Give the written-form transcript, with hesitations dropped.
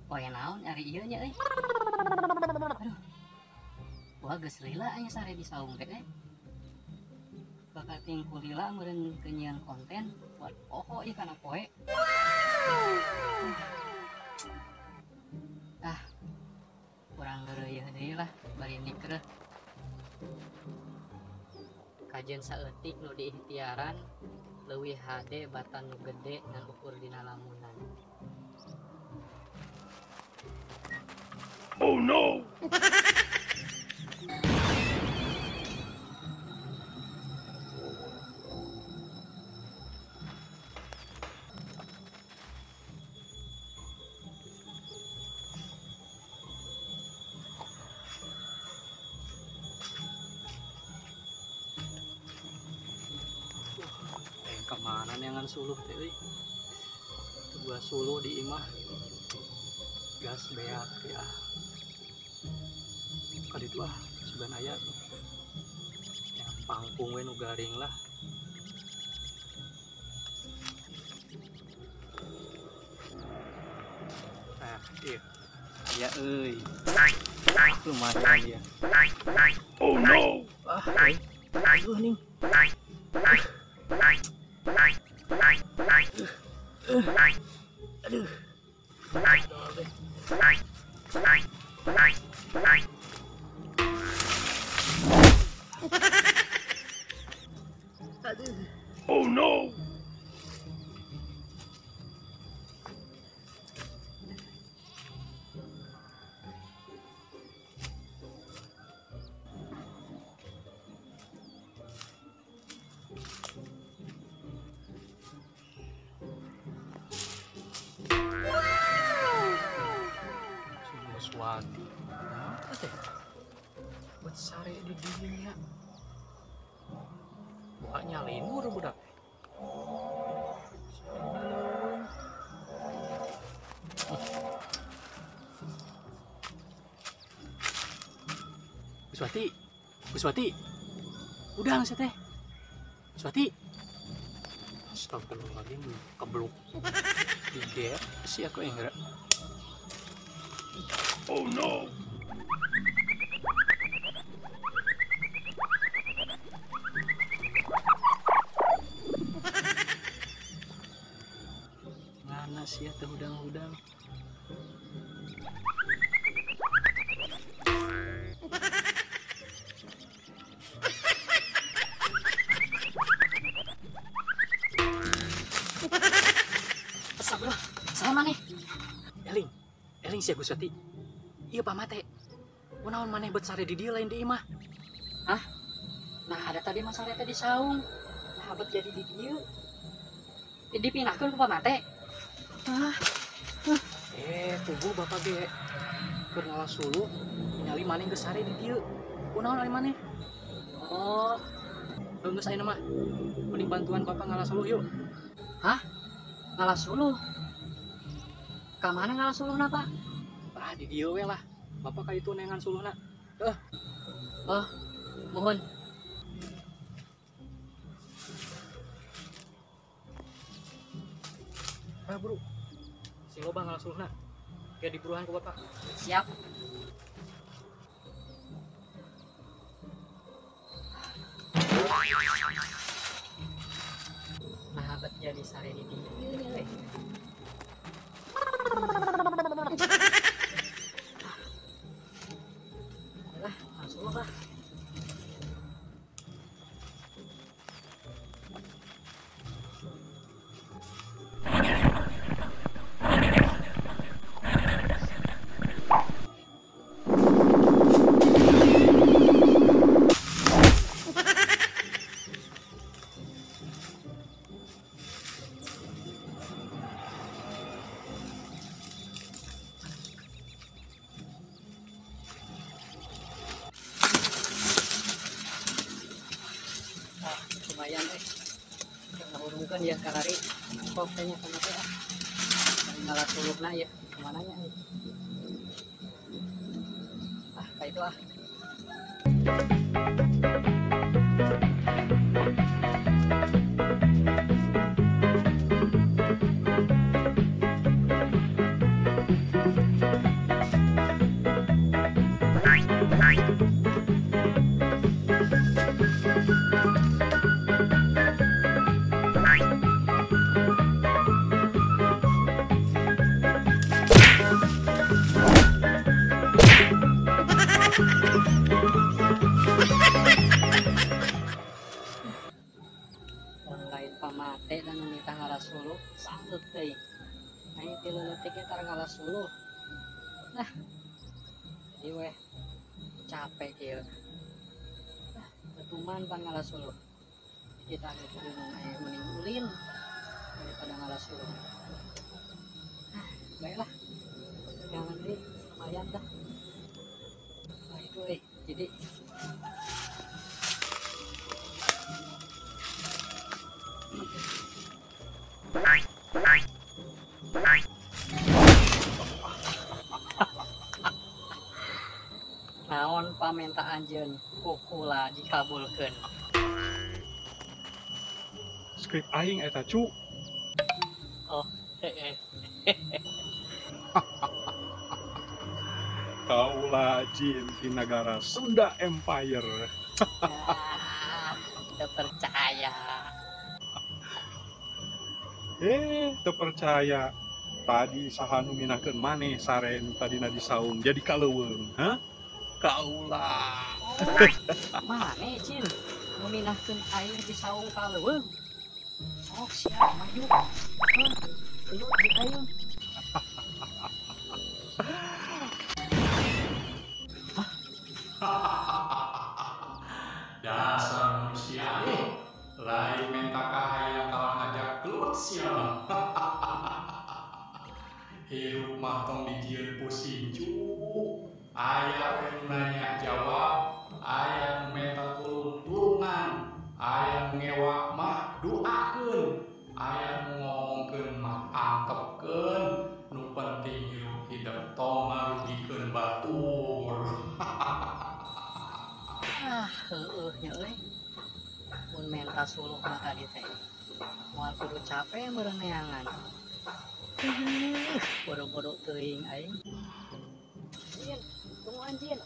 Poe naon ari ieu nya euy. Aduh. Wah geus lila aya sare di saung teh bakal tingkul lila meureun keunyian konten buat poho ieu kana poe. Ah. Kurang geureuh deui lah bari nikreuh. Kajian saeutik nu diikhtiaran leuwih hade batan nu gede ngan ukur dina lamunan. Oh no! Kemana nih ngan suluh teh euy? Gua suluh di imah. Gas beak ya. Kali itu sugan aya yang pangkung we nu garing lah. Nah, iya. Ya euy. Lumayan dia. Oh no! Aduh nih. Aduh. Oh no! Suwati. Apa teh? Buat sare di dunia. Buka nyalin mur budak. Buswati, Buswati, udah nggak sih teh? Buswati, astagfirullahaladzim, kebluk. Tiga sih aku enggak. Oh no! Ngana sih ya teh udang-udang. Astagfirullah. Saya maneh. Eling sih Buswati. Iya pamate. Kunaon maneh bet sare di dieu lain di imah. Hah? Nah ada tadi mah sare teh di saung. Nah bet jadi di dieu. Dipindahkeun ku pamate. Tunggu bapak ge. Keur ngawas sulu nyali maneh geus sare di dieu. Kunaon ari maneh? Oh, Geus ayeuna mah. Mending bantuan bapak ngalas sulu yuk. hah? Ngalas suluh. Ka mana ngalas suluhna, Pak? Ah di dieu we lah. Bapak ka itu nengan suluhna. Oh, mohon. Bro. Si loba ngalas suluhna. Ge diburuhan ku bapak. Siap. Nah, bet jadi sare di dieu nya we. Lah, langsung lah. urungkan ya karari koknya sama teh ngalah sulukna ya kemana nya kayak itu lain pamate dan minta ngalah suluk salut teh ayo tilu letik kita ngalah suluk nah jadi weh capek kieu ketuman pan ngalah suluk kita kudu mending ulin daripada ngalah suluk nah baiklah jangan deh lumayan dah nah itu jadi naon pamenta anjeun kukula dikabulkeun Skrip aing eta cu. oh heeh Kaulah jin di negara Sunda Empire. tidak percaya Terpercaya tadi sahanu minakeun maneh saren tadi di saung jadi kaleuweung, hah? Kaulah. mana cin meminahkeun air di saung kaleuweung sok siap maju ayo ayo Dasar manusia lain minta kahaya kalah ngajak kelut siapa hirup mah tong dijieun pusing cu aya anu nanya jawab aya minta tulung-tulungan aya ngewa mah doakeun aya ngomongkeun mah angkepkeun nu penting hirup hidup tong ngarugikeun batur heueuh nya euy mun menta suluk mah tadi teh moal kudu capek meureun neangan bodo-bodo teuing aing jin tunggu anjin